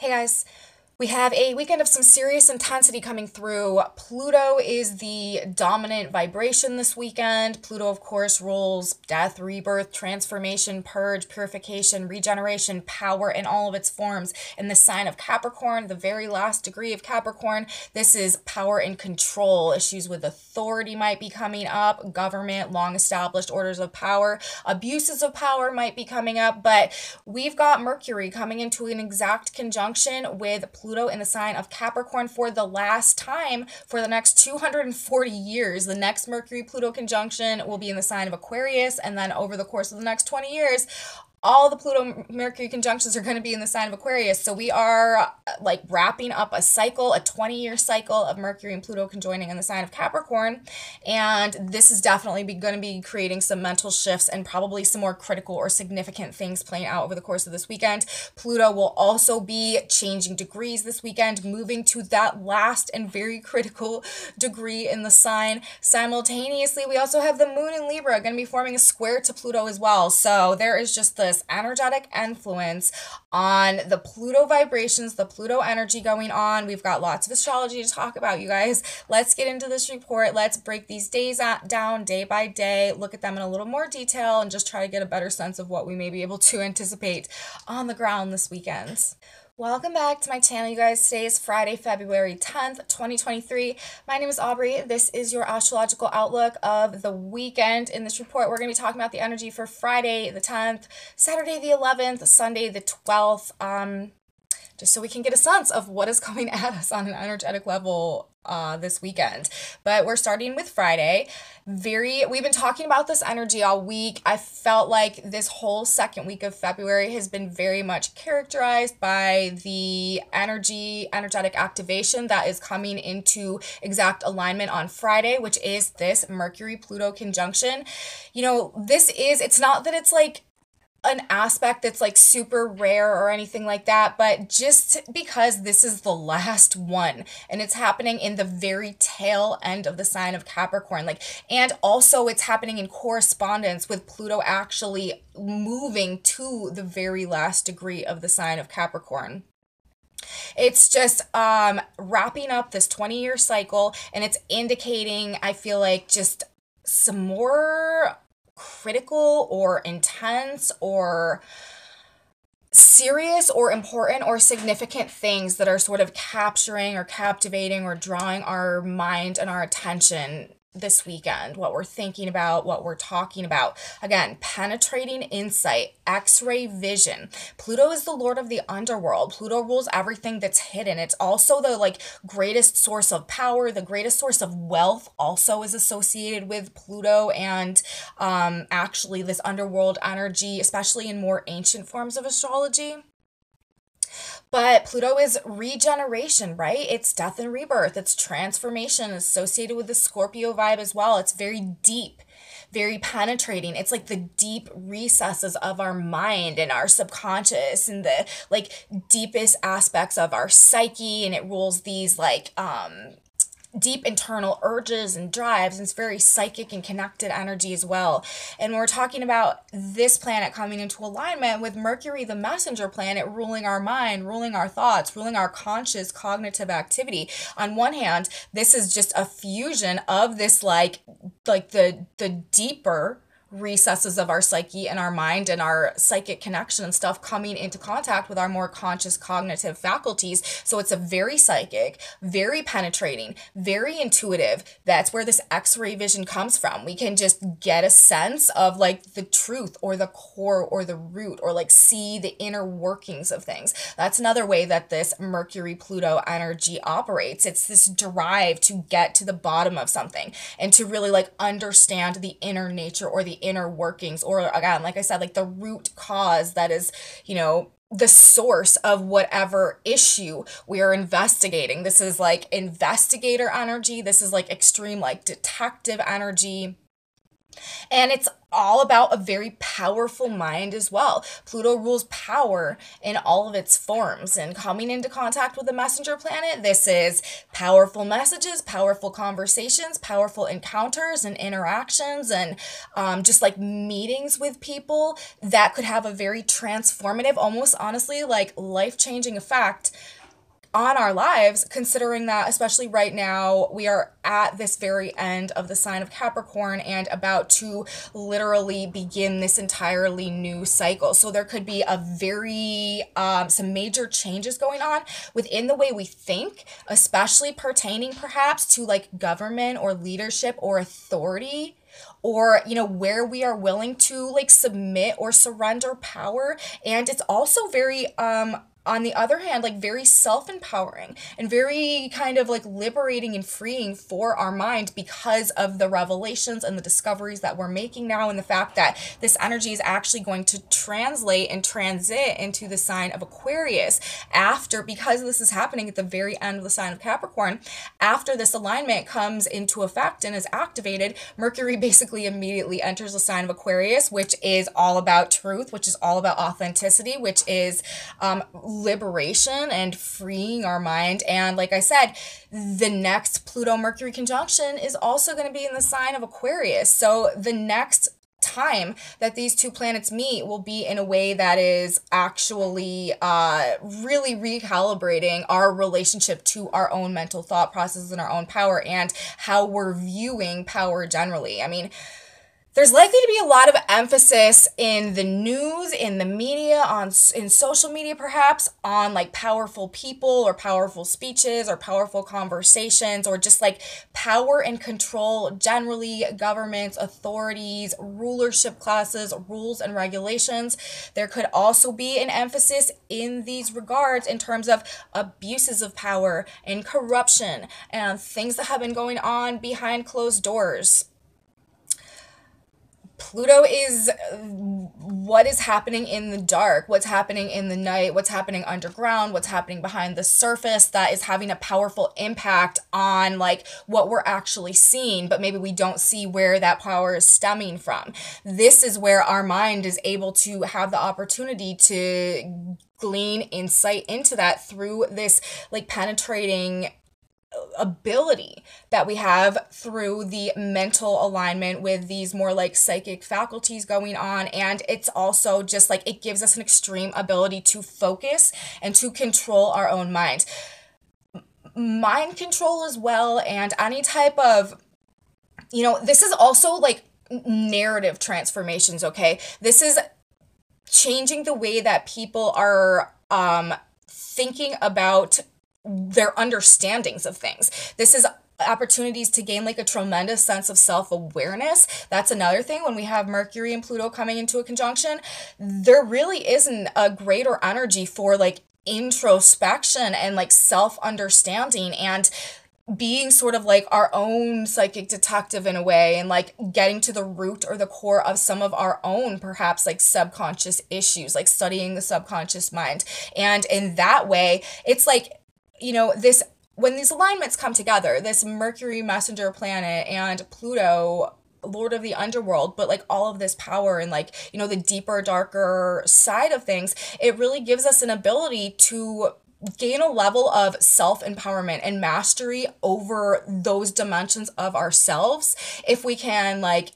Hey guys, we have a weekend of some serious intensity coming through. Pluto is the dominant vibration this weekend. Pluto, of course, rules death, rebirth, transformation, purge, purification, regeneration, power in all of its forms. In the sign of Capricorn, the very last degree of Capricorn, this is power and control. Issues with authority might be coming up, government, long established orders of power, abuses of power might be coming up, but we've got Mercury coming into an exact conjunction with Pluto in the sign of Capricorn for the last time for the next 240 years. The next Mercury-Pluto conjunction will be in the sign of Aquarius, and then over the course of the next 20 years, all the Pluto Mercury conjunctions are going to be in the sign of Aquarius. So we are like wrapping up a cycle, a 20-year cycle of Mercury and Pluto conjoining in the sign of Capricorn. And this is definitely going to be creating some mental shifts and probably some more critical or significant things playing out over the course of this weekend. Pluto will also be changing degrees this weekend, moving to that last and very critical degree in the sign. Simultaneously, we also have the moon in Libra going to be forming a square to Pluto as well. So there is just this energetic influence on the Pluto vibrations, the Pluto energy going on. We've got lots of astrology to talk about, you guys. Let's get into this report. Let's break these days down day by day, look at them in a little more detail, and just try to get a better sense of what we may be able to anticipate on the ground this weekend. Welcome back to my channel, you guys. Today is Friday, February 10th, 2023. My name is Aubrey. This is your astrological outlook of the weekend. In this report, we're going to be talking about the energy for Friday the 10th, Saturday the 11th, Sunday the 12th, just so we can get a sense of what is coming at us on an energetic level this weekend. But we're starting with Friday. We've been talking about this energy all week. I felt like this whole second week of February has been very much characterized by the energetic activation that is coming into exact alignment on Friday, which is this Mercury-Pluto conjunction. You know, it's not that it's like an aspect that's like super rare or anything like that, but just because this is the last one and it's happening in the very tail end of the sign of Capricorn, and also it's happening in correspondence with Pluto actually moving to the very last degree of the sign of Capricorn. It's just wrapping up this 20-year cycle, and it's indicating, I feel like, just some more critical or intense or serious or important or significant things that are sort of capturing or captivating or drawing our mind and our attention this weekend, what we're thinking about, what we're talking about. Again, penetrating insight, X-ray vision. Pluto is the lord of the underworld. Pluto rules everything that's hidden. It's also the greatest source of power, the greatest source of wealth also is associated with Pluto and actually this underworld energy, especially in more ancient forms of astrology. But Pluto is regeneration, right? It's death and rebirth. It's transformation associated with the Scorpio vibe as well. It's very deep, very penetrating. It's like the deep recesses of our mind and our subconscious and the deepest aspects of our psyche. And it rules these deep internal urges and drives, and it's very psychic and connected energy as well. And we're talking about this planet coming into alignment with Mercury, the messenger planet, ruling our mind, ruling our thoughts, ruling our conscious cognitive activity. On one hand, this is just a fusion of this the deeper recesses of our psyche and our mind and our psychic connection and stuff coming into contact with our more conscious cognitive faculties. So it's a very psychic, very penetrating, very intuitive. That's where this X-ray vision comes from. We can just get a sense of the truth or the core or the root, or see the inner workings of things. That's another way that this Mercury-Pluto energy operates. It's this drive to get to the bottom of something and to really understand the inner nature or the inner workings, or again, like I said, the root cause that is, the source of whatever issue we are investigating. This is investigator energy. This is extreme detective energy. And it's all about a very powerful mind as well. Pluto rules power in all of its forms. And coming into contact with the messenger planet, this is powerful messages, powerful conversations, powerful encounters and interactions, and just like meetings with people that could have a very transformative, almost honestly, like life changing effect on our lives, considering that, especially right now, we are at this very end of the sign of Capricorn and about to literally begin this entirely new cycle. So there could be a very, some major changes going on within the way we think, especially pertaining perhaps to like government or leadership or authority, or where we are willing to like submit or surrender power. And it's also very on the other hand, like very self-empowering and very kind of like liberating and freeing for our mind because of the revelations and the discoveries that we're making now, and the fact that this energy is actually going to translate and transit into the sign of Aquarius after, because this is happening at the very end of the sign of Capricorn. After this alignment comes into effect and is activated, Mercury basically immediately enters the sign of Aquarius, which is all about truth, which is all about authenticity, which is liberation and freeing our mind. And like I said, the next Pluto Mercury conjunction is also going to be in the sign of Aquarius. So the next time that these two planets meet will be in a way that is actually really recalibrating our relationship to our own mental thought processes and our own power and how we're viewing power generally. I mean, there's likely to be a lot of emphasis in the news, in the media, in social media perhaps, on like powerful people or powerful speeches or powerful conversations, or just like power and control generally, governments, authorities, rulership classes, rules and regulations. There could also be an emphasis in these regards in terms of abuses of power and corruption and things that have been going on behind closed doors. Pluto is what is happening in the dark, what's happening in the night, what's happening underground, what's happening behind the surface, that is having a powerful impact on like what we're actually seeing, but maybe we don't see where that power is stemming from. This is where our mind is able to have the opportunity to glean insight into that through this like penetrating ability that we have through the mental alignment with these more like psychic faculties going on. And it's also just like it gives us an extreme ability to focus and to control our own mind. Mind control as well, and any type of, this is also like narrative transformations, okay? This is changing the way that people are thinking about their understandings of things. This is opportunities to gain like a tremendous sense of self-awareness. That's another thing. When we have Mercury and Pluto coming into a conjunction, there really isn't a greater energy for like introspection and like self-understanding and being sort of like our own psychic detective in a way, and like getting to the root or the core of some of our own perhaps like subconscious issues, like studying the subconscious mind. And in that way, it's like, this, when these alignments come together, this Mercury messenger planet and Pluto, Lord of the underworld, but like all of this power and like, the deeper, darker side of things, it really gives us an ability to gain a level of self-empowerment and mastery over those dimensions of ourselves if we can like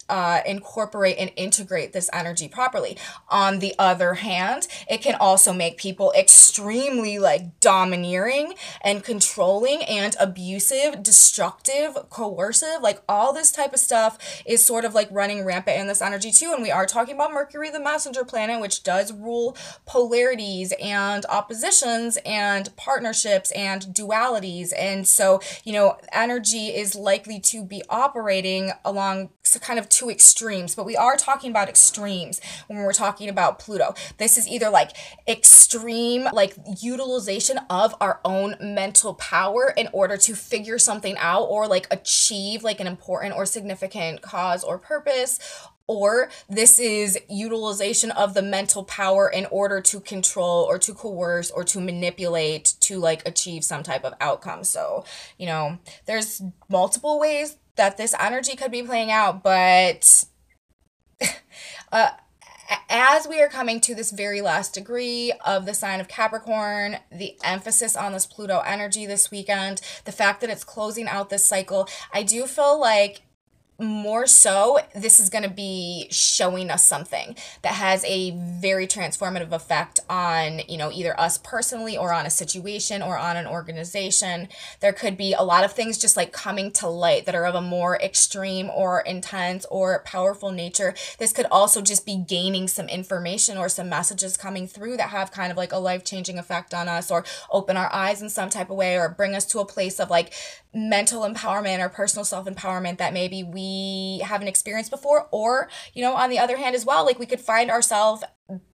incorporate and integrate this energy properly. On the other hand, it can also make people extremely like domineering and controlling and abusive, destructive, coercive. Like all this type of stuff is sort of like running rampant in this energy too. And we are talking about Mercury, the messenger planet, which does rule polarities and oppositions and partnerships and dualities. And so, energy is likely to be operating along kind of two extremes, but we are talking about extremes when we're talking about Pluto. This is either like extreme, like utilization of our own mental power in order to figure something out or like achieve like an important or significant cause or purpose, or this is utilization of the mental power in order to control or to coerce or to manipulate to like achieve some type of outcome. So, there's multiple ways that this energy could be playing out, but uh, as we are coming to this very last degree of the sign of Capricorn, the emphasis on this Pluto energy this weekend, the fact that it's closing out this cycle, I do feel like more so this is going to be showing us something that has a very transformative effect on, you know, either us personally or on a situation or on an organization. There could be a lot of things just like coming to light that are of a more extreme or intense or powerful nature. This could also just be gaining some information or some messages coming through that have kind of like a life-changing effect on us, or open our eyes in some type of way, or bring us to a place of like mental empowerment or personal self-empowerment that maybe we haven't experienced before. Or, you know, on the other hand as well, like we could find ourselves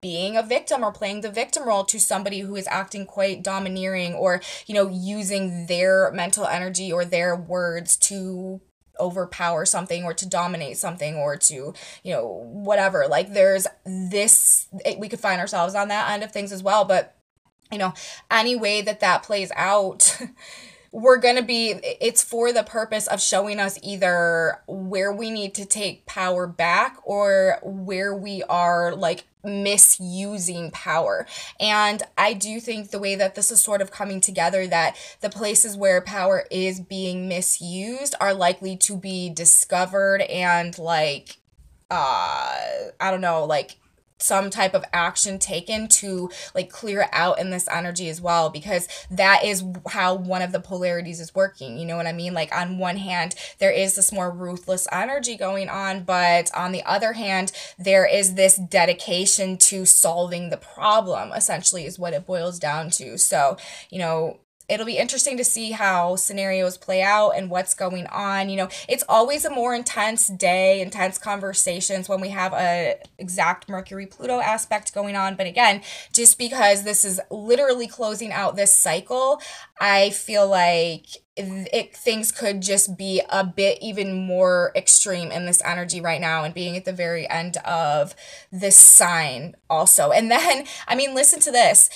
being a victim or playing the victim role to somebody who is acting quite domineering, or, you know, using their mental energy or their words to overpower something or to dominate something or to, you know, whatever. Like there's this, we could find ourselves on that end of things as well. But, you know, any way that that plays out, we're going to be, it's for the purpose of showing us either where we need to take power back or where we are like misusing power. And I do think the way that this is sort of coming together, that the places where power is being misused are likely to be discovered and like, I don't know, like some type of action taken to like clear it out in this energy as well, because that is how one of the polarities is working. You know what I mean? Like on one hand, there is this more ruthless energy going on, but on the other hand, there is this dedication to solving the problem, essentially, is what it boils down to. So, you know, it'll be interesting to see how scenarios play out and what's going on. You know, it's always a more intense day, intense conversations when we have a exact Mercury Pluto aspect going on. But again, just because this is literally closing out this cycle, I feel like things could just be a bit even more extreme in this energy right now, and being at the very end of this sign also. And then, I mean, listen to this.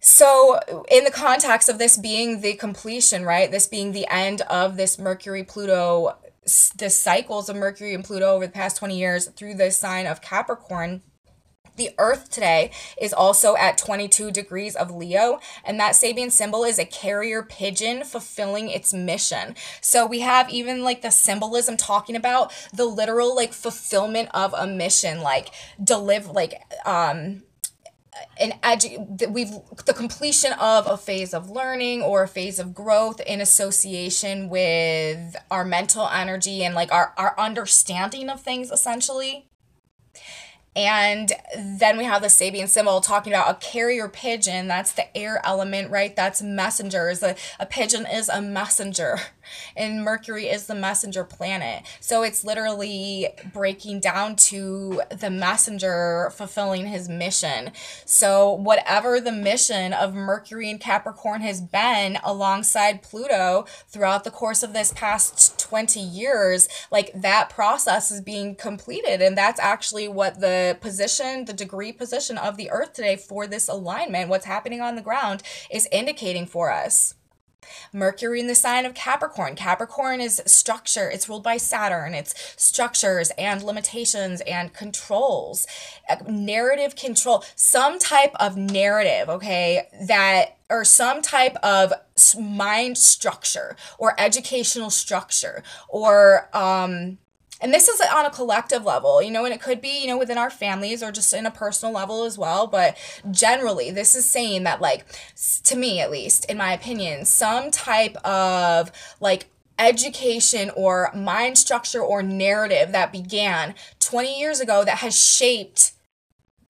So, in the context of this being the completion, right? This being the end of this Mercury Pluto, the cycles of Mercury and Pluto over the past 20 years through the sign of Capricorn, the Earth today is also at 22 degrees of Leo, and that Sabian symbol is a carrier pigeon fulfilling its mission. So we have even like the symbolism talking about the literal like fulfillment of a mission, like the completion of a phase of learning or a phase of growth in association with our mental energy and like our understanding of things, essentially. And then we have the Sabian symbol talking about a carrier pigeon. That's the air element, right? That's messengers. A pigeon is a messenger, and Mercury is the messenger planet. So it's literally breaking down to the messenger fulfilling his mission. So whatever the mission of Mercury and Capricorn has been alongside Pluto throughout the course of this past 20 years, like that process is being completed. And that's actually what the degree position of the Earth today for this alignment, what's happening on the ground, is indicating for us. Mercury in the sign of Capricorn. Capricorn is structure. It's ruled by Saturn. It's structures and limitations and controls. Narrative control. Some type of narrative, okay, or some type of mind structure or educational structure, or and this is on a collective level, you know, and it could be, you know, within our families or just in a personal level as well. But generally, this is saying that, like, to me, at least, in my opinion, some type of like education or mind structure or narrative that began 20 years ago that has shaped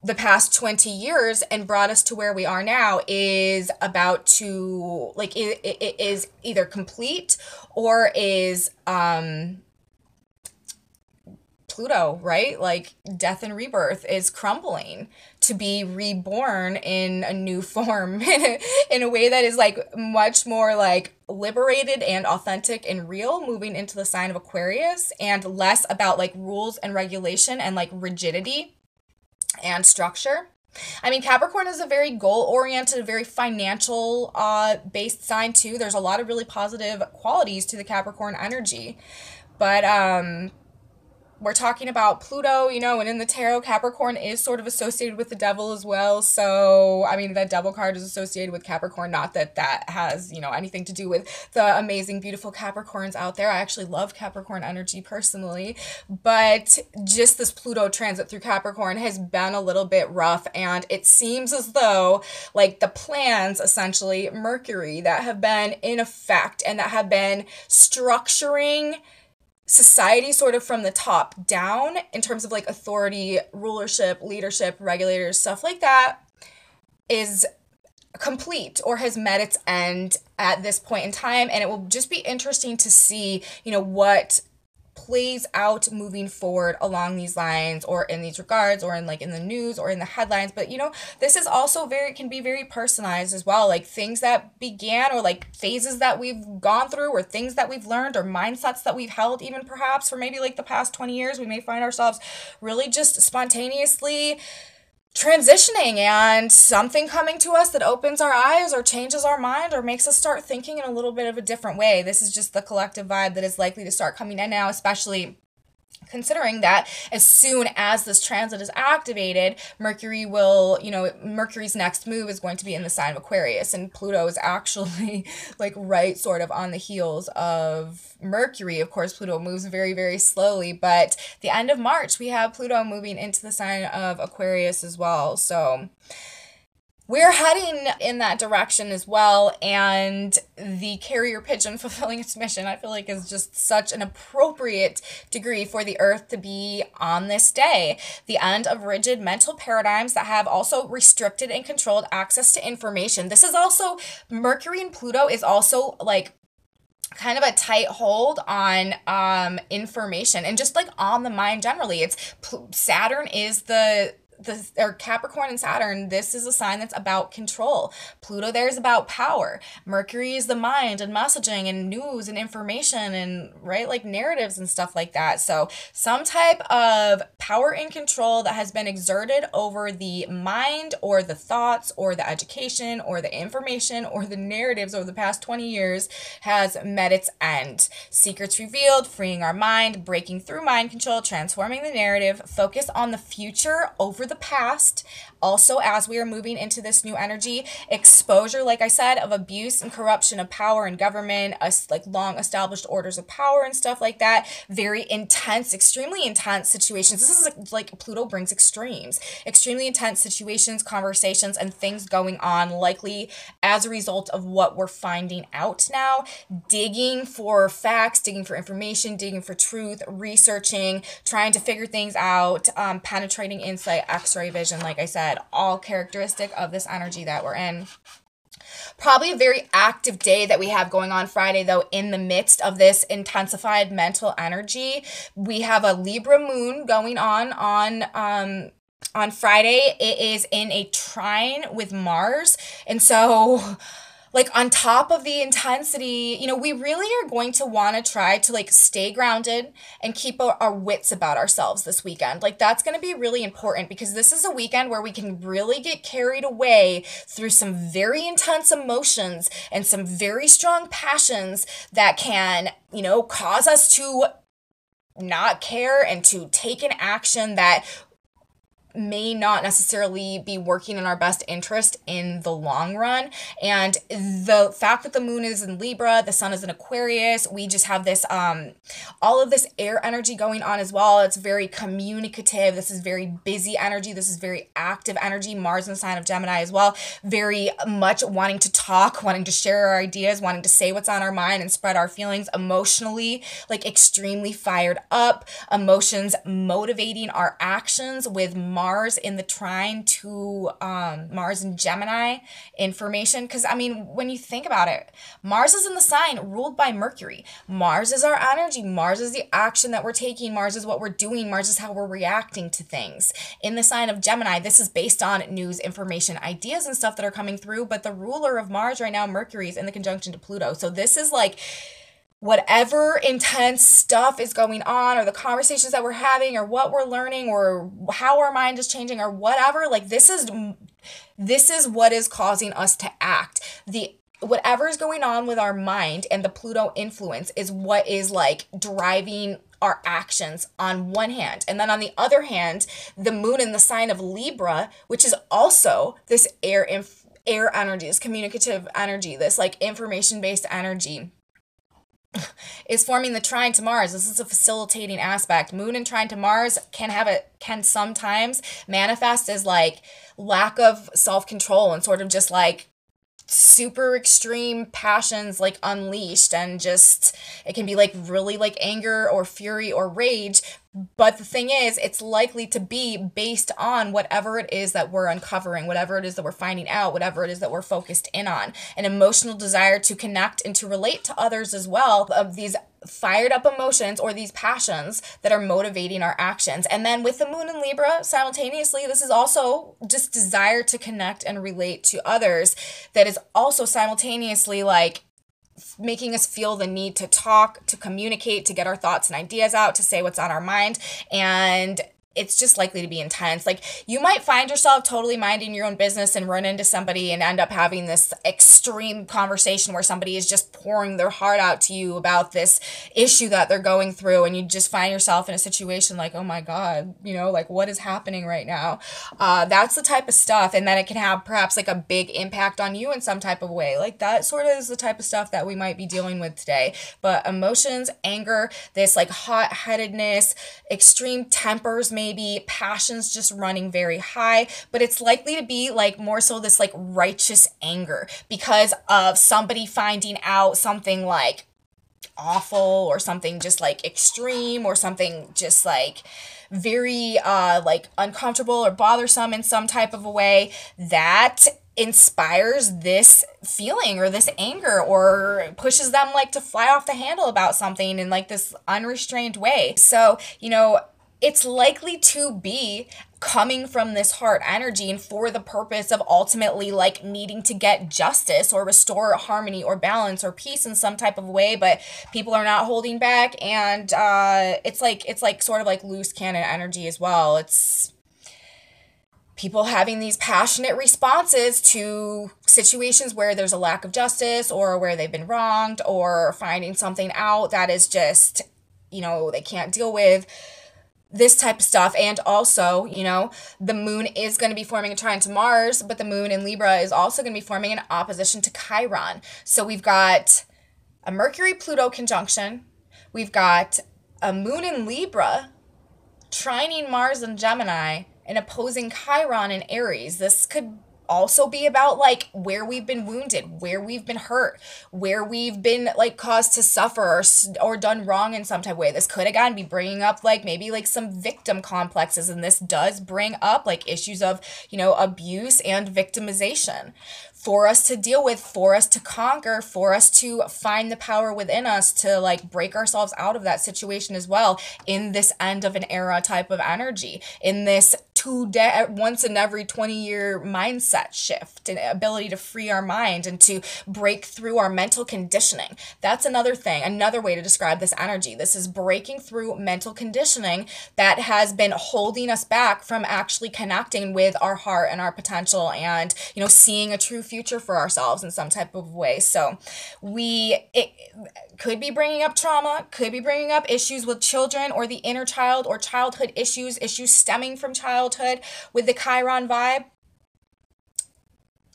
the past 20 years and brought us to where we are now is about to, like, it is either complete or is, Pluto, right? Like death and rebirth is crumbling to be reborn in a new form in a way that is like much more like liberated and authentic and real, moving into the sign of Aquarius, and less about like rules and regulation and like rigidity and structure. I mean, Capricorn is a very goal-oriented, very financial based sign too. There's a lot of really positive qualities to the Capricorn energy. But we're talking about Pluto, you know, and in the tarot, Capricorn is sort of associated with the devil as well. So, I mean, that devil card is associated with Capricorn. Not that that has, you know, anything to do with the amazing, beautiful Capricorns out there. I actually love Capricorn energy personally. But just this Pluto transit through Capricorn has been a little bit rough. And it seems as though, like, the plans, essentially, Mercury, that have been in effect and that have been structuring society sort of from the top down in terms of like authority, rulership, leadership, regulators, stuff like that, is complete or has met its end at this point in time. And it will just be interesting to see, you know, what plays out moving forward along these lines or in these regards or in like in the news or in the headlines. But you know, this is also can be very personalized as well, like things that began or like phases that we've gone through or things that we've learned or mindsets that we've held even perhaps for maybe like the past 20 years. We may find ourselves really just spontaneously transitioning and something coming to us that opens our eyes or changes our mind or makes us start thinking in a little bit of a different way. This is just the collective vibe that is likely to start coming in now, especially considering that as soon as this transit is activated, Mercury will, you know, Mercury's next move is going to be in the sign of Aquarius, and Pluto is actually like right sort of on the heels of Mercury. Of course, Pluto moves very, very slowly, but the end of March, we have Pluto moving into the sign of Aquarius as well. So we're heading in that direction as well, and the carrier pigeon fulfilling its mission, I feel like, is just such an appropriate degree for the Earth to be on this day. The end of rigid mental paradigms that have also restricted and controlled access to information. This is also, Mercury and Pluto is also like kind of a tight hold on information and just like on the mind generally. It's Saturn is or Capricorn and Saturn, this is a sign that's about control. Pluto there is about power. Mercury is the mind and messaging and news and information and, right, like narratives and stuff like that. So some type of power and control that has been exerted over the mind or the thoughts or the education or the information or the narratives over the past 20 years has met its end. Secrets revealed, freeing our mind, breaking through mind control, transforming the narrative, focus on the future over the past. Also, as we are moving into this new energy, exposure, like I said, of abuse and corruption of power and government, like long established orders of power and stuff like that. Very intense, extremely intense situations. This is like Pluto brings extremes, extremely intense situations, conversations, and things going on, likely as a result of what we're finding out now. Digging for facts, digging for information, digging for truth, researching, trying to figure things out, penetrating insight, X-ray vision, like I said, all characteristic of this energy that we're in. Probably a very active day that we have going on Friday, though, in the midst of this intensified mental energy. We have a Libra moon going on Friday. It is in a trine with Mars, and so like on top of the intensity, you know, we really are going to want to try to like stay grounded and keep our wits about ourselves this weekend. Like that's going to be really important because this is a weekend where we can really get carried away through some very intense emotions and some very strong passions that can, you know, cause us to not care and to take an action that may not necessarily be working in our best interest in the long run. And the fact that the moon is in Libra, the sun is in Aquarius, we just have this all of this air energy going on as well. It's very communicative. This is very busy energy. This is very active energy. Mars in the sign of Gemini as well. Very much wanting to talk, wanting to share our ideas, wanting to say what's on our mind and spread our feelings, emotionally, like extremely fired up, emotions motivating our actions with Mars in the trine to Mars in Gemini information. Because, I mean, when you think about it, Mars is in the sign ruled by Mercury. Mars is our energy. Mars is the action that we're taking. Mars is what we're doing. Mars is how we're reacting to things. In the sign of Gemini, this is based on news, information, ideas, and stuff that are coming through. But the ruler of Mars right now, Mercury, is in the conjunction to Pluto. So this is like whatever intense stuff is going on or the conversations that we're having or what we're learning or how our mind is changing or whatever, like this is what is causing us to act. The whatever is going on with our mind and the Pluto influence is what is like driving our actions on one hand. And then on the other hand, the moon in the sign of Libra, which is also this air energy, this communicative energy, this like information-based energy, is forming the trine to Mars. This is a facilitating aspect. Moon and trine to Mars can sometimes manifest as like lack of self-control and sort of just like super extreme passions like unleashed, and just it can be like really like anger or fury or rage. But the thing is, it's likely to be based on whatever it is that we're uncovering, whatever it is that we're finding out, whatever it is that we're focused in on. An emotional desire to connect and to relate to others as well, of these fired up emotions or these passions that are motivating our actions. And then with the moon in Libra, simultaneously, this is also just desire to connect and relate to others that is also simultaneously like making us feel the need to talk, to communicate, to get our thoughts and ideas out, to say what's on our mind. And it's just likely to be intense. Like, you might find yourself totally minding your own business and run into somebody and end up having this extreme conversation where somebody is just pouring their heart out to you about this issue that they're going through, and you just find yourself in a situation like, oh my God, you know, like, what is happening right now? That's the type of stuff. And then it can have perhaps like a big impact on you in some type of way. Like, that sort of is the type of stuff that we might be dealing with today. But emotions, anger, this like hot-headedness, extreme tempers, maybe passions just running very high, but it's likely to be like more so this like righteous anger because of somebody finding out something like awful or something just like extreme or something just like very like uncomfortable or bothersome in some type of a way that inspires this feeling or this anger, or pushes them like to fly off the handle about something in like this unrestrained way. So, you know, it's likely to be coming from this heart energy and for the purpose of ultimately like needing to get justice or restore harmony or balance or peace in some type of way, but people are not holding back. And it's like sort of like loose cannon energy as well. It's people having these passionate responses to situations where there's a lack of justice or where they've been wronged, or finding something out that is just, you know, they can't deal with. This type of stuff. And also, you know, the moon is going to be forming a trine to Mars, but the moon in Libra is also going to be forming an opposition to Chiron. So we've got a Mercury-Pluto conjunction. We've got a moon in Libra trining Mars in Gemini and opposing Chiron in Aries. This could also be about like where we've been wounded, where we've been hurt, where we've been like caused to suffer or done wrong in some type of way. This could again be bringing up like maybe like some victim complexes, and this does bring up like issues of, you know, abuse and victimization for us to deal with, for us to conquer, for us to find the power within us to like break ourselves out of that situation as well, in this end of an era type of energy, in this once in every 20-year mindset shift and ability to free our mind and to break through our mental conditioning. That's another thing, another way to describe this energy. This is breaking through mental conditioning that has been holding us back from actually connecting with our heart and our potential and, you know, seeing a true future for ourselves in some type of way. So it could be bringing up trauma, could be bringing up issues with children or the inner child or childhood issues stemming from childhood with the Chiron vibe.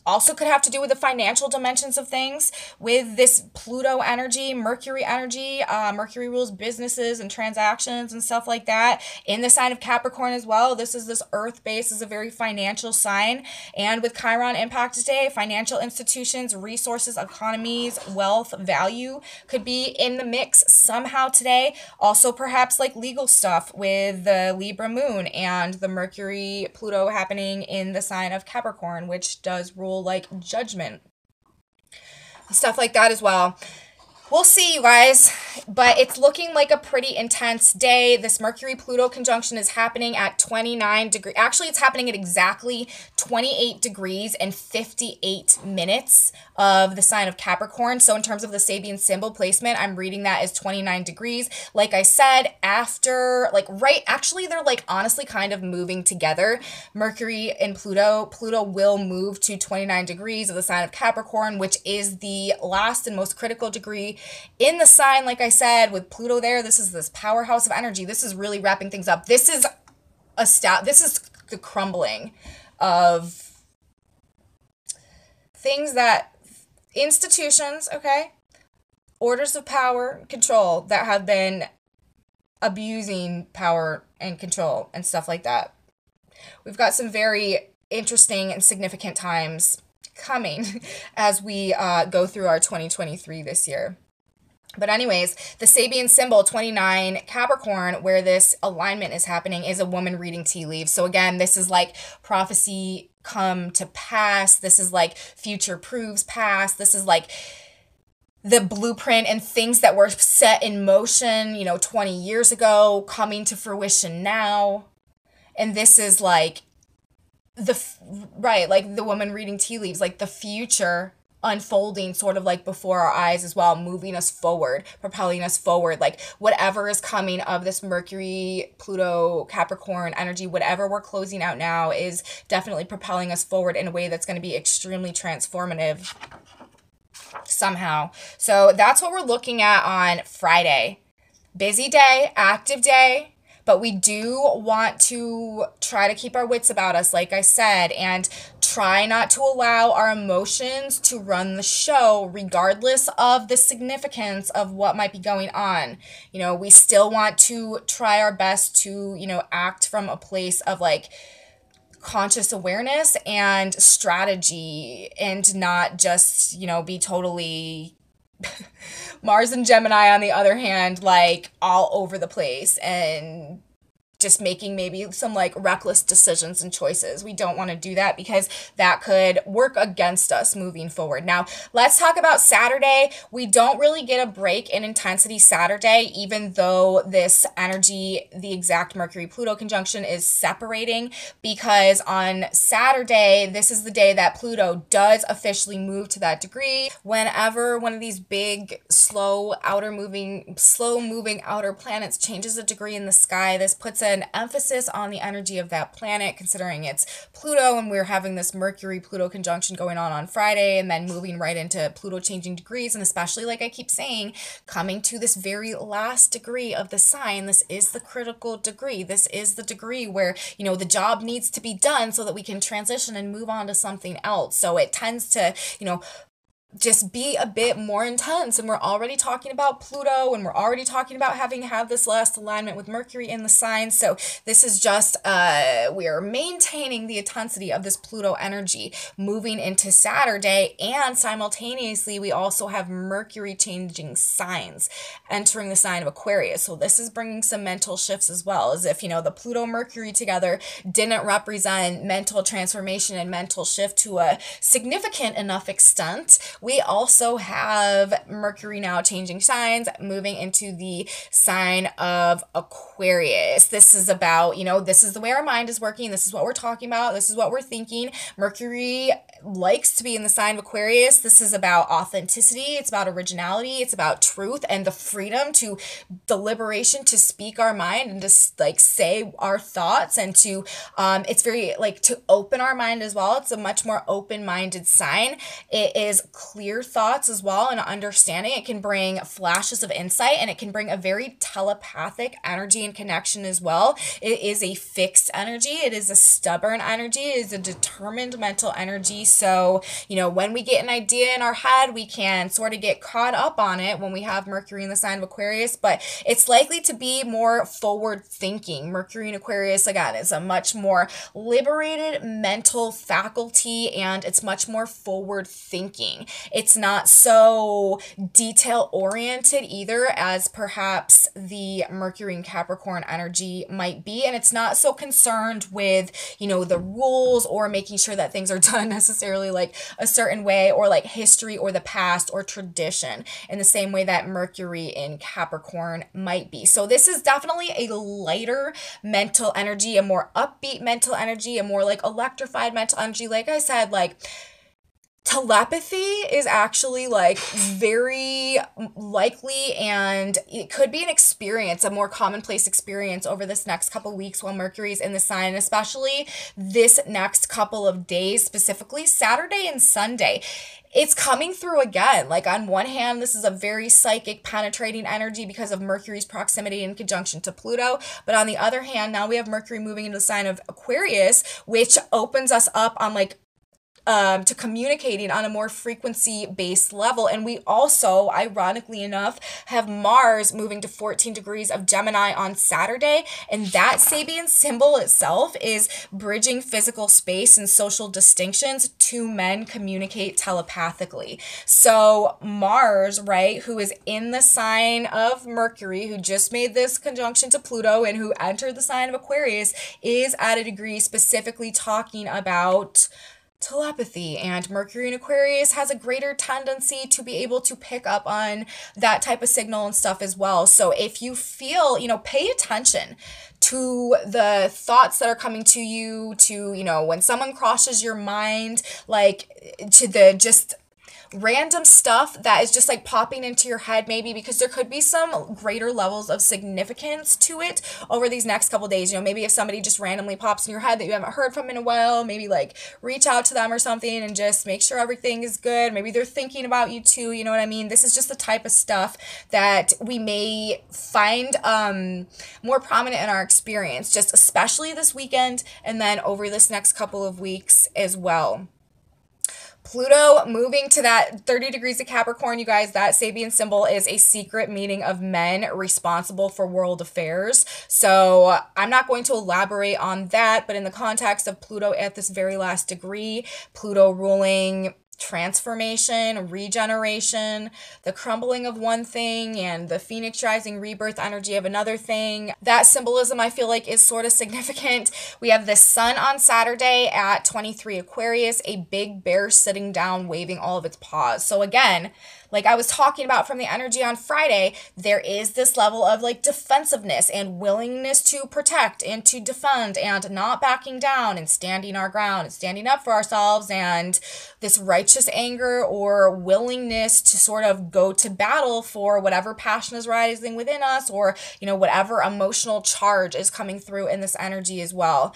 Also could have to do with the financial dimensions of things with this Pluto energy, Mercury energy. Mercury rules businesses and transactions and stuff like that. In the sign of Capricorn as well, this earth base is a very financial sign. And with Chiron impact today, financial institutions, resources, economies, wealth, value could be in the mix somehow today. Also perhaps like legal stuff with the Libra moon and the Mercury Pluto happening in the sign of Capricorn, which does rule like judgment, stuff like that as well. We'll see, you guys, but it's looking like a pretty intense day. This Mercury-Pluto conjunction is happening at 29 degrees. Actually, it's happening at exactly 28 degrees and 58 minutes of the sign of Capricorn. So in terms of the Sabian symbol placement, I'm reading that as 29 degrees. Like I said, after, like, right, actually, they're, like, honestly kind of moving together. Mercury and Pluto will move to 29 degrees of the sign of Capricorn, which is the last and most critical degree in the sign. Like I said, with Pluto there, this is this powerhouse of energy. This is really wrapping things up. This is this is the crumbling of things that institutions, okay, orders of power, control that have been abusing power and control and stuff like that. We've got some very interesting and significant times coming as we go through our 2023 this year. But anyways, the Sabian symbol 29 Capricorn, where this alignment is happening, is a woman reading tea leaves. So again, this is like prophecy come to pass. This is like future proves past. This is like the blueprint and things that were set in motion, 20 years ago, coming to fruition now. And this is like like the woman reading tea leaves, like the future unfolding sort of like before our eyes as well, moving us forward, propelling us forward, like whatever is coming of this Mercury, Pluto, Capricorn energy, whatever we're closing out now is definitely propelling us forward in a way that's going to be extremely transformative somehow. So that's what we're looking at on Friday. Busy day, active day. But we do want to try to keep our wits about us, like I said, and try not to allow our emotions to run the show, regardless of the significance of what might be going on. We still want to try our best to, act from a place of like conscious awareness and strategy, and not just, be totally Mars and Gemini, on the other hand, like all over the place and just making maybe some like reckless decisions and choices. We don't want to do that because that could work against us moving forward. Now, let's talk about Saturday. We don't really get a break in intensity Saturday, even though this energy, the exact Mercury-Pluto conjunction, is separating, because on Saturday, this is the day that Pluto does officially move to that degree. Whenever one of these big, slow moving outer planets changes a degree in the sky, this puts an emphasis on the energy of that planet, considering it's Pluto, and we're having this Mercury-Pluto conjunction going on Friday, and then moving right into Pluto changing degrees, and especially, like I keep saying, coming to this very last degree of the sign. This is the critical degree. This is the degree where, the job needs to be done so that we can transition and move on to something else. So it tends to, just be a bit more intense. And we're already talking about Pluto, and we're already talking about having had this last alignment with Mercury in the sign. So this is just, we are maintaining the intensity of this Pluto energy moving into Saturday. And simultaneously, we also have Mercury changing signs, entering the sign of Aquarius. So this is bringing some mental shifts as well, as if, the Pluto Mercury together didn't represent mental transformation and mental shift to a significant enough extent. We also have Mercury now changing signs, moving into the sign of Aquarius. This is about, this is the way our mind is working. This is what we're talking about. This is what we're thinking. Mercury likes to be in the sign of Aquarius. This is about authenticity. It's about originality. It's about truth and the freedom to, the liberation to speak our mind and to like say our thoughts, and to, it's very like to open our mind as well. It's a much more open-minded sign. It is clear thoughts as well and understanding. It can bring flashes of insight, and it can bring a very telepathic energy and connection as well. It is a fixed energy. It is a stubborn energy. It is a determined mental energy. So, when we get an idea in our head, we can sort of get caught up on it when we have Mercury in the sign of Aquarius, but it's likely to be more forward thinking. Mercury in Aquarius, again, is a much more liberated mental faculty, and it's much more forward thinking. It's not so detail oriented either as perhaps the Mercury and Capricorn energy might be. And it's not so concerned with, the rules or making sure that things are done necessarily like a certain way, or like history or the past or tradition, in the same way that Mercury in Capricorn might be. So this is definitely a lighter mental energy, a more upbeat mental energy, a more like electrified mental energy. Like I said, like telepathy is actually like very likely, and it could be an experience, a more commonplace experience over this next couple weeks while Mercury's in the sign, especially this next couple of days, specifically Saturday and Sunday. It's coming through again. Like on one hand, this is a very psychic, penetrating energy because of Mercury's proximity in conjunction to Pluto. But on the other hand, now we have Mercury moving into the sign of Aquarius, which opens us up on like to communicating on a more frequency-based level. And we also, ironically enough, have Mars moving to 14 degrees of Gemini on Saturday. And that Sabian symbol itself is bridging physical space and social distinctions. Two men communicate telepathically. So Mars, right, who is in the sign of Mercury, who just made this conjunction to Pluto and who entered the sign of Aquarius, is at a degree specifically talking about telepathy, and Mercury in Aquarius has a greater tendency to be able to pick up on that type of signal and stuff as well. So if you feel, pay attention to the thoughts that are coming to you, to, when someone crosses your mind, like to the just random stuff that is just like popping into your head, maybe because there could be some greater levels of significance to it over these next couple days. Maybe if somebody just randomly pops in your head that you haven't heard from in a while, maybe like reach out to them or something and just make sure everything is good. Maybe they're thinking about you too. You know what I mean? This is just the type of stuff that we may find more prominent in our experience, just especially this weekend and then over this next couple of weeks as well. Pluto moving to that 30 degrees of Capricorn, you guys, that Sabian symbol is a secret meeting of men responsible for world affairs. So I'm not going to elaborate on that, but in the context of Pluto at this very last degree, Pluto ruling transformation, regeneration, the crumbling of one thing, and the phoenix rising rebirth energy of another thing. That symbolism, I feel like, is sort of significant. We have the sun on Saturday at 23 Aquarius, a big bear sitting down, waving all of its paws. So again, like I was talking about from the energy on Friday, there is this level of like defensiveness and willingness to protect and to defend and not backing down and standing our ground and standing up for ourselves, and this righteous anger or willingness to sort of go to battle for whatever passion is rising within us, or, whatever emotional charge is coming through in this energy as well.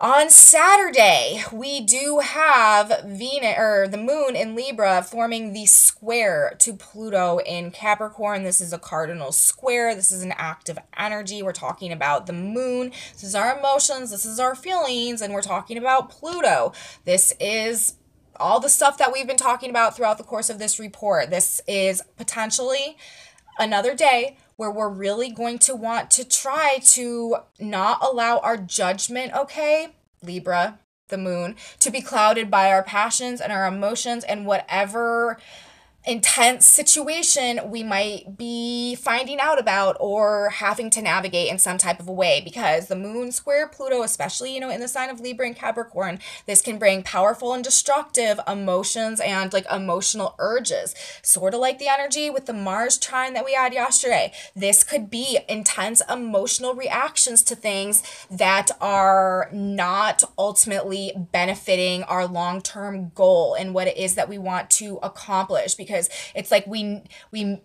On Saturday, we do have Venus, or the moon in Libra, forming the square to Pluto in Capricorn. This is a cardinal square. This is an active energy. We're talking about the moon. This is our emotions. This is our feelings. And we're talking about Pluto. This is all the stuff that we've been talking about throughout the course of this report. This is potentially another day where we're really going to want to try to not allow our judgment, okay, Libra, the moon, to be clouded by our passions and our emotions and whatever intense situation we might be finding out about or having to navigate in some type of a way, because the moon square Pluto, especially, in the sign of Libra and Capricorn, this can bring powerful and destructive emotions and like emotional urges, sort of like the energy with the Mars trine that we had yesterday. This could be intense emotional reactions to things that are not ultimately benefiting our long-term goal and what it is that we want to accomplish, because it's like we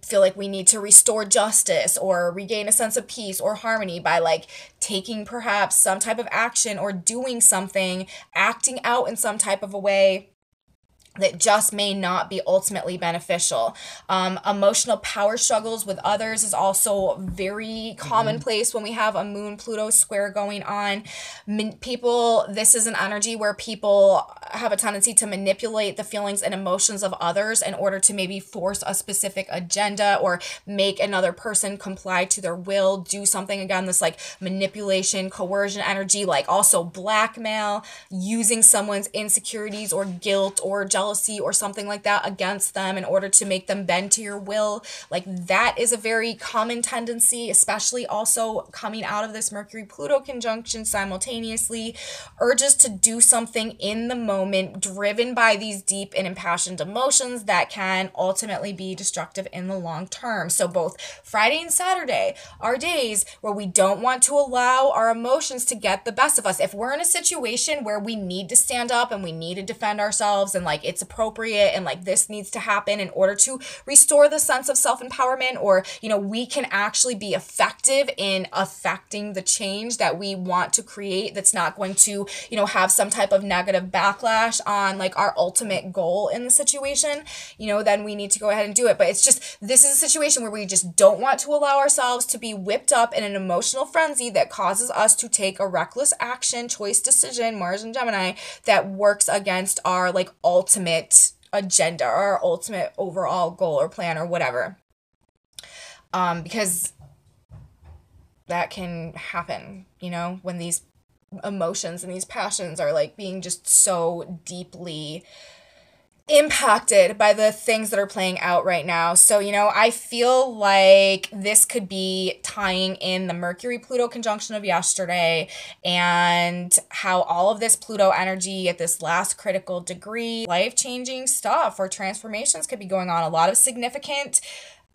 feel like we need to restore justice or regain a sense of peace or harmony by like taking perhaps some type of action or doing something, acting out in some type of a way that just may not be ultimately beneficial. Emotional power struggles with others is also very commonplace when we have a moon Pluto square going on. This is an energy where people have a tendency to manipulate the feelings and emotions of others in order to maybe force a specific agenda or make another person comply to their will, do something. Again, this like manipulation, coercion energy, like also blackmail, using someone's insecurities or guilt or jealousy jealousy or something like that against them in order to make them bend to your will. Like that is a very common tendency, especially also coming out of this Mercury-Pluto conjunction simultaneously. Urges to do something in the moment, driven by these deep and impassioned emotions that can ultimately be destructive in the long term. So both Friday and Saturday are days where we don't want to allow our emotions to get the best of us. If we're in a situation where we need to stand up and we need to defend ourselves and like it's appropriate and like this needs to happen in order to restore the sense of self-empowerment, or we can actually be effective in affecting the change that we want to create that's not going to have some type of negative backlash on like our ultimate goal in the situation, then we need to go ahead and do it. But it's just, this is a situation where we just don't want to allow ourselves to be whipped up in an emotional frenzy that causes us to take a reckless action, choice, decision, Mars and Gemini, that works against our like ultimate agenda or our ultimate overall goal or plan or whatever. Because that can happen, when these emotions and these passions are like being just so deeply impacted by the things that are playing out right now. So, I feel like this could be tying in the Mercury-Pluto conjunction of yesterday and how all of this Pluto energy at this last critical degree, life-changing stuff or transformations could be going on. A lot of significant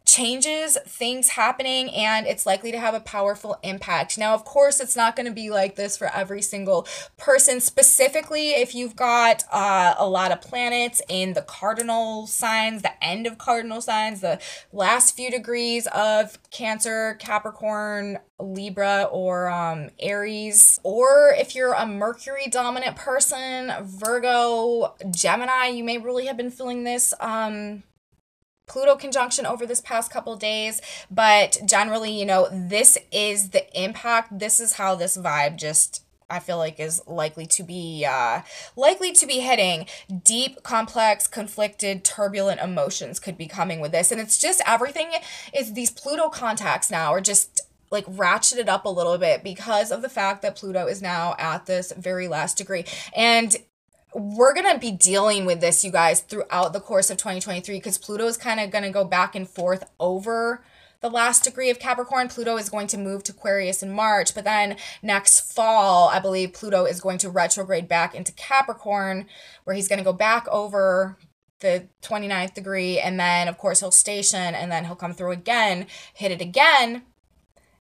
changes, things happening, and it's likely to have a powerful impact. Now, of course, it's not going to be like this for every single person. Specifically, if you've got a lot of planets in the cardinal signs, the end of cardinal signs, the last few degrees of Cancer, Capricorn, Libra, or Aries, or if you're a Mercury dominant person, Virgo, Gemini, you may really have been feeling this Pluto conjunction over this past couple days. But generally, this is the impact. This is how this vibe just, I feel like, is likely to be hitting. Deep, complex, conflicted, turbulent emotions could be coming with this. And it's just everything is these Pluto contacts now are just like ratcheted up a little bit because of the fact that Pluto is now at this very last degree. And we're going to be dealing with this, you guys, throughout the course of 2023, because Pluto is kind of going to go back and forth over the last degree of Capricorn. Pluto is going to move to Aquarius in March, but then next fall, I believe Pluto is going to retrograde back into Capricorn, where he's going to go back over the 29th degree, and then, of course, he'll station, and then he'll come through again, hit it again,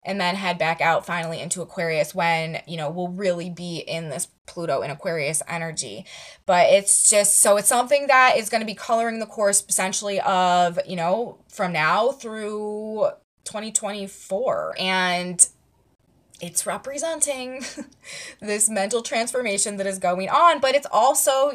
and then head back out finally into Aquarius when, we'll really be in this Pluto and Aquarius energy. But it's just, so it's something that is going to be coloring the course essentially of, from now through 2024. And it's representing this mental transformation that is going on, but it's also,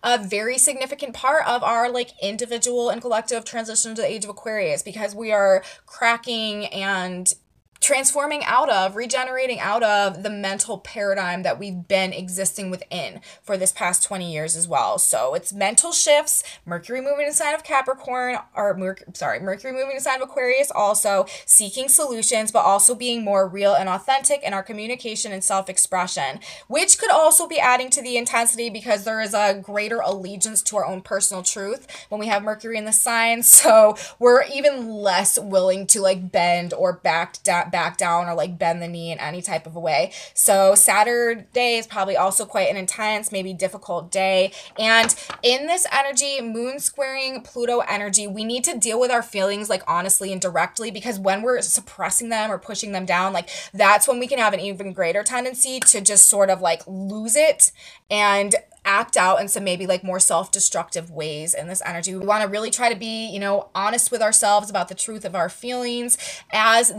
a very significant part of our like individual and collective transition to the age of Aquarius, because we are cracking and transforming out of, regenerating out of the mental paradigm that we've been existing within for this past 20 years as well. So it's mental shifts, Mercury moving inside of Capricorn, or Mercury moving inside of Aquarius, also seeking solutions, but also being more real and authentic in our communication and self-expression, which could also be adding to the intensity because there is a greater allegiance to our own personal truth when we have Mercury in the sign. So we're even less willing to like bend or back down or like bend the knee in any type of a way. So Saturday is probably also quite an intense, maybe difficult day. And in this energy, moon squaring Pluto energy, we need to deal with our feelings like honestly and directly, because when we're suppressing them or pushing them down, like that's when we can have an even greater tendency to just sort of like lose it and act out in some maybe like more self-destructive ways in this energy. We want to really try to be, honest with ourselves about the truth of our feelings, as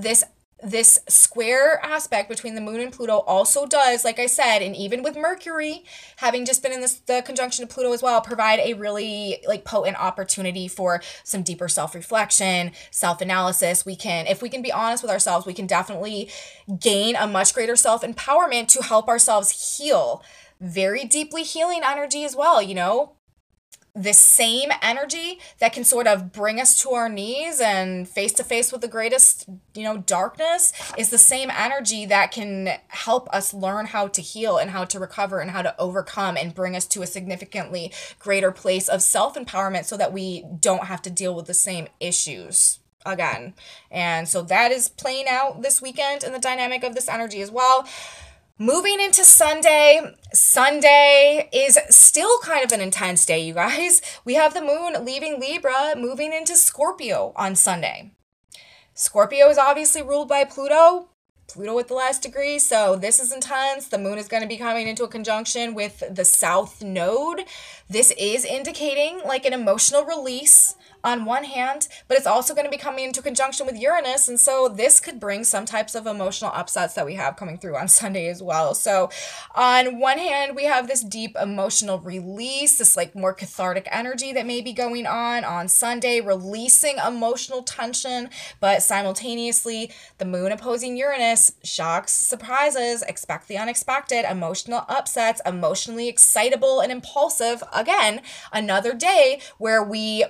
this square aspect between the moon and Pluto also does, like I said, and even with Mercury having just been in the conjunction of Pluto as well, provide a really like potent opportunity for some deeper self-reflection, self-analysis. If we can be honest with ourselves, we can definitely gain a much greater self-empowerment to help ourselves heal. Very deeply healing energy as well, this same energy that can sort of bring us to our knees and face to face with the greatest, darkness is the same energy that can help us learn how to heal and how to recover and how to overcome and bring us to a significantly greater place of self-empowerment so that we don't have to deal with the same issues again. And so that is playing out this weekend in the dynamic of this energy as well. Moving into Sunday. Sunday is still kind of an intense day, you guys. We have the moon leaving Libra, moving into Scorpio on Sunday. Scorpio is obviously ruled by Pluto. Pluto with the last degree, so this is intense. The moon is going to be coming into a conjunction with the South Node. This is indicating like an emotional release on one hand, but it's also going to be coming into conjunction with Uranus, and so this could bring some types of emotional upsets that we have coming through on Sunday as well. So on one hand, we have this deep emotional release, this like more cathartic energy that may be going on Sunday, releasing emotional tension, but simultaneously the moon opposing Uranus, shocks, surprises, expect the unexpected, emotional upsets, emotionally excitable and impulsive. Again, another day where we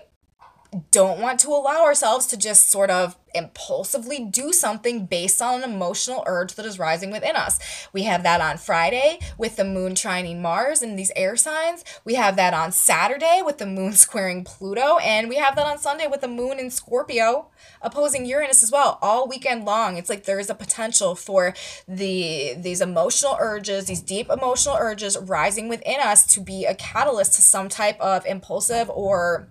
don't want to allow ourselves to just sort of impulsively do something based on an emotional urge that is rising within us. We have that on Friday with the moon trining Mars in these air signs. We have that on Saturday with the moon squaring Pluto. And we have that on Sunday with the moon in Scorpio opposing Uranus as well, all weekend long. It's like there is a potential for these emotional urges, these deep emotional urges rising within us to be a catalyst to some type of impulsive or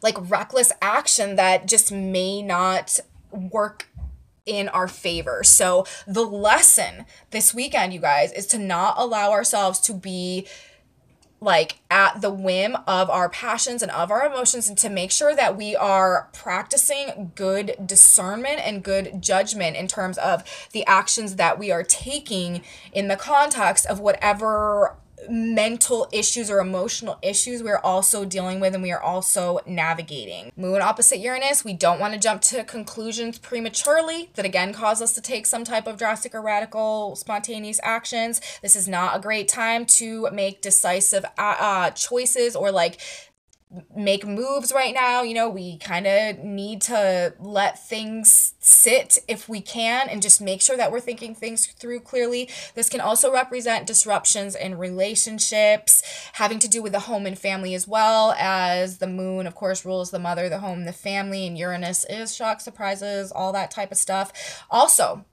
like reckless action that just may not work in our favor. So the lesson this weekend, you guys, is to not allow ourselves to be like at the whim of our passions and of our emotions, and to make sure that we are practicing good discernment and good judgment in terms of the actions that we are taking in the context of whatever mental issues or emotional issues we're also dealing with and we are also navigating. Moon opposite Uranus, we don't want to jump to conclusions prematurely that again cause us to take some type of drastic or radical spontaneous actions. This is not a great time to make decisive choices or like make moves right now. We kind of need to let things sit if we can and just make sure that we're thinking things through clearly. This can also represent disruptions in relationships, having to do with the home and family, as well as the moon, of course, rules the mother, the home, the family, and Uranus is shock, surprises, all that type of stuff. Also,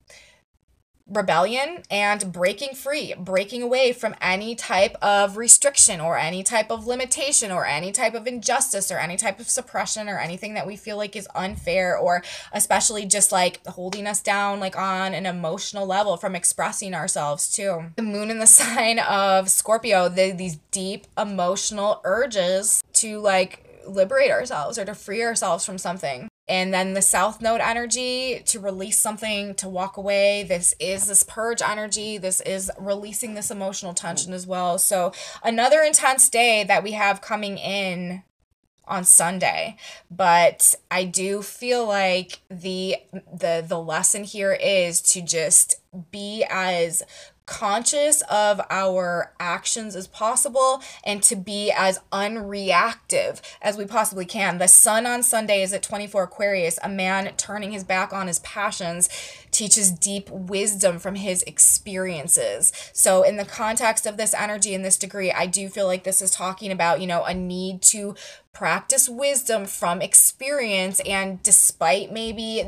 rebellion and breaking free, breaking away from any type of restriction or any type of limitation or any type of injustice or any type of suppression or anything that we feel like is unfair, or especially just like holding us down like on an emotional level from expressing ourselves too. The moon in the sign of Scorpio, these deep emotional urges to like liberate ourselves or to free ourselves from something. And then the South Node energy to release something, to walk away. This is this purge energy. This is releasing this emotional tension as well. So another intense day that we have coming in on Sunday. But I do feel like the lesson here is to just be as conscious of our actions as possible and to be as unreactive as we possibly can. The sun on Sunday is at 24 Aquarius. A man turning his back on his passions teaches deep wisdom from his experiences. So in the context of this energy in this degree, I do feel like this is talking about, a need to practice wisdom from experience, and despite maybe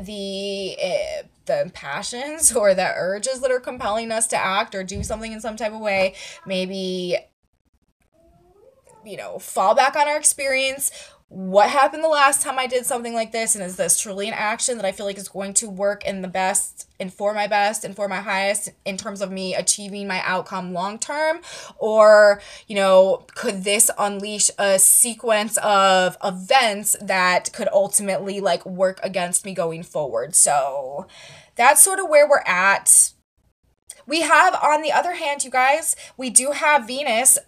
the passions or the urges that are compelling us to act or do something in some type of way, maybe, fall back on our experience. What happened the last time I did something like this? And is this truly an action that I feel like is going to work in the best and for my best and for my highest in terms of me achieving my outcome long term? Or, could this unleash a sequence of events that could ultimately like work against me going forward? So that's sort of where we're at. We have, on the other hand, you guys, we do have Venus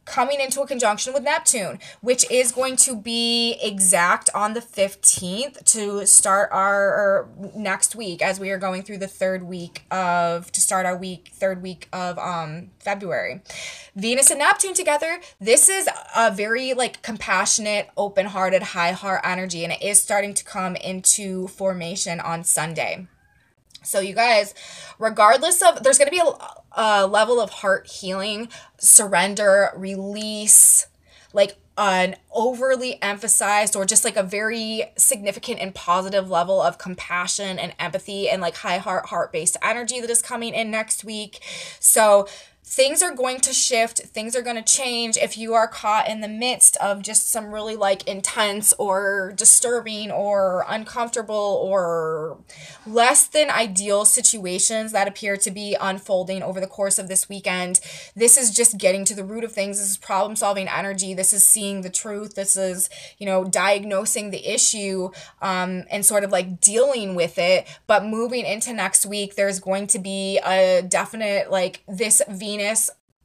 coming into a conjunction with Neptune, which is going to be exact on the 15th to start our next week, as we are going through the third week of February. Venus and Neptune together, this is a very like compassionate, open-hearted, high heart energy, and it is starting to come into formation on Sunday. So you guys, regardless of, there's going to be a level of heart healing, surrender, release, like an overly emphasized or just like a very significant and positive level of compassion and empathy and like high heart-based energy that is coming in next week. So things are going to shift, things are going to change. If you are caught in the midst of just some really like intense or disturbing or uncomfortable or less than ideal situations that appear to be unfolding over the course of this weekend, this is just getting to the root of things. This is problem solving energy. This is seeing the truth. This is, you know, diagnosing the issue and sort of like dealing with it. But moving into next week, there's going to be a definite like this Venus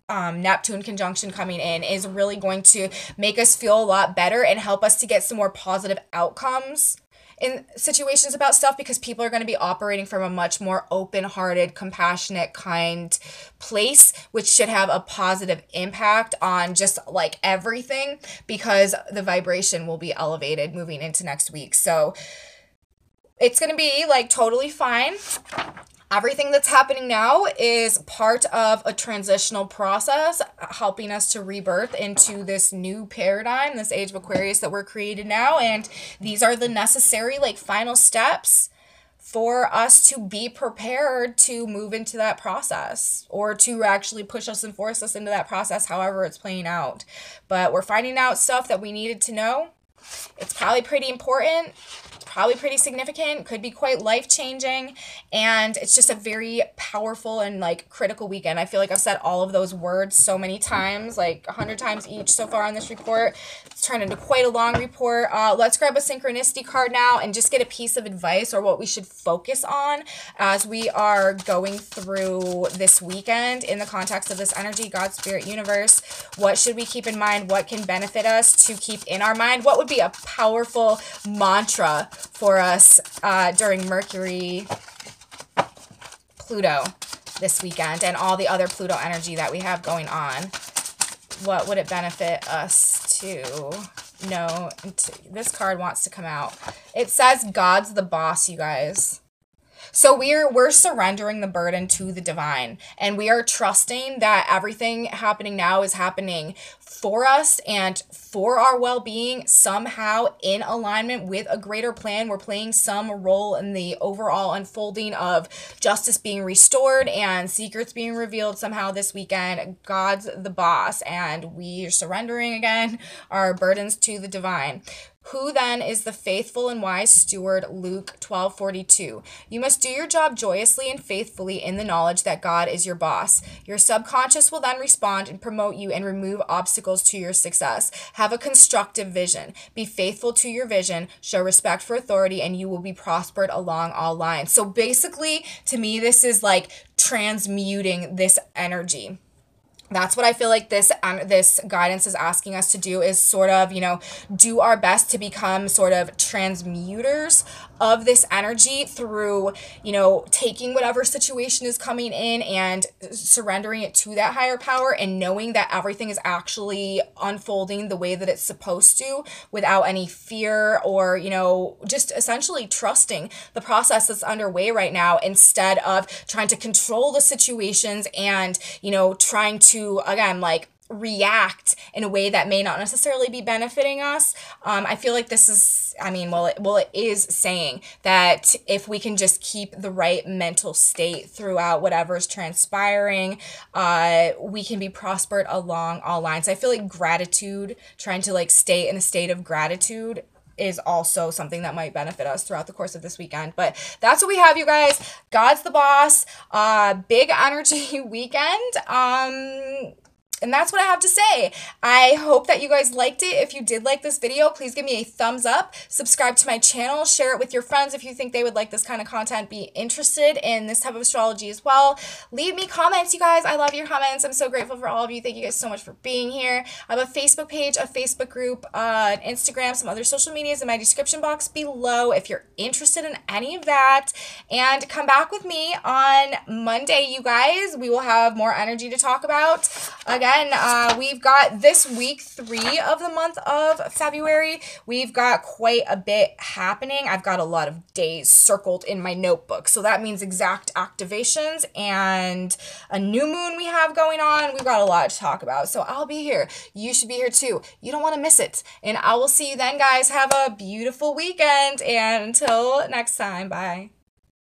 Neptune conjunction coming in is really going to make us feel a lot better and help us to get some more positive outcomes in situations about stuff, because people are going to be operating from a much more open-hearted, compassionate, kind place, which should have a positive impact on just like everything, because the vibration will be elevated moving into next week. So it's going to be like totally fine. Everything that's happening now is part of a transitional process, helping us to rebirth into this new paradigm, this age of Aquarius that we're created now. And these are the necessary, like, final steps for us to be prepared to move into that process, or to actually push us and force us into that process, however it's playing out. But we're finding out stuff that we needed to know. It's probably pretty important, probably pretty significant, could be quite life-changing, and it's just a very powerful and like critical weekend. I feel like I've said all of those words so many times, like 100 times each so far on this report. It's turned into quite a long report. Let's grab a synchronicity card now and just get a piece of advice, or what we should focus on as we are going through this weekend in the context of this energy. God, Spirit, Universe, what should we keep in mind? What can benefit us to keep in our mind? What would be a powerful mantra for us during Mercury, Pluto this weekend, and all the other Pluto energy that we have going on? What would it benefit us to know? This card wants to come out. It says God's the boss, you guys. So we're surrendering the burden to the divine, and we are trusting that everything happening now is happening for us and for our well-being, somehow in alignment with a greater plan. We're playing some role in the overall unfolding of justice being restored and secrets being revealed somehow this weekend. God's the boss, and we are surrendering again our burdens to the divine. Who then is the faithful and wise steward? Luke 12:42. You must do your job joyously and faithfully in the knowledge that God is your boss. Your subconscious will then respond and promote you and remove obstacles to your success. Have a constructive vision. Be faithful to your vision. Show respect for authority, and you will be prospered along all lines. So basically, to me, this is like transmuting this energy. That's what I feel like this guidance is asking us to do, is sort of, you know, do our best to become sort of transmuters of this energy through, you know, taking whatever situation is coming in and surrendering it to that higher power, and knowing that everything is actually unfolding the way that it's supposed to, without any fear, or, you know, just essentially trusting the process that's underway right now, instead of trying to control the situations and, you know, trying to, again, like, react in a way that may not necessarily be benefiting us. I feel like this is, I mean, it is saying that if we can just keep the right mental state throughout whatever's transpiring, we can be prospered along all lines. I feel like gratitude, trying to like stay in a state of gratitude, is also something that might benefit us throughout the course of this weekend. But that's what we have, you guys. God's the boss. Big energy weekend. And that's what I have to say. I hope that you guys liked it. If you did like this video, please give me a thumbs up, subscribe to my channel, share it with your friends if you think they would like this kind of content, be interested in this type of astrology as well. Leave me comments, you guys. I love your comments. I'm so grateful for all of you. Thank you guys so much for being here. I have a Facebook page, a Facebook group, an Instagram, some other social medias in my description box below if you're interested in any of that. And come back with me on Monday, you guys. We will have more energy to talk about. Again, we've got this week 3 of the month of February. We've got quite a bit happening. I've got a lot of days circled in my notebook. So that means exact activations and a new moon we have going on. We've got a lot to talk about. So I'll be here. You should be here too. You don't want to miss it. And I will see you then, guys. Have a beautiful weekend. And until next time, bye.